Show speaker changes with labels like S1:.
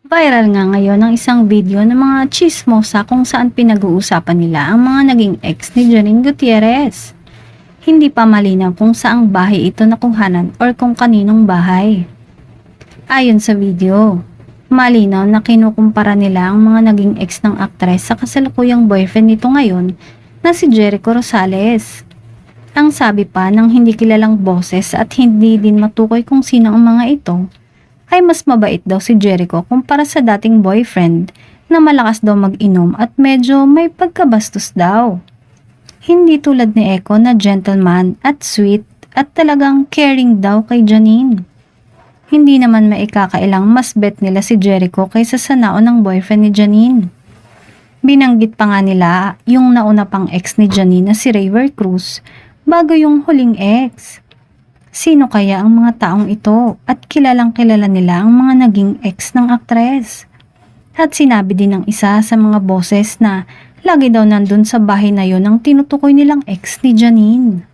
S1: Viral nga ngayon ang isang video ng mga chismosa kung saan pinag-uusapan nila ang mga naging ex ni Janine Gutierrez. Hindi pa malinaw kung saang bahay ito nakuhanan or kung kaninong bahay. Ayon sa video, malinaw na kinukumpara nila ang mga naging ex ng aktres sa kasalukuyang boyfriend nito ngayon na si Jericho Rosales. Ang sabi pa ng hindi kilalang boses at hindi din matukoy kung sino ang mga ito, ay mas mabait daw si Jericho kumpara sa dating boyfriend na malakas daw mag-inom at medyo may pagkabastos daw. Hindi tulad ni Eko na gentleman at sweet at talagang caring daw kay Janine. Hindi naman maikakailang mas bet nila si Jericho kaysa sa naunang boyfriend ni Janine. Binanggit pa nga nila yung nauna pang ex ni Janine na si Rayver Cruz bago yung huling ex. Sino kaya ang mga taong ito at kilalang kilala nila ang mga naging ex ng aktres? At sinabi din ng isa sa mga boses na lagi daw nandun sa bahay na yon ang tinutukoy nilang ex ni Janine.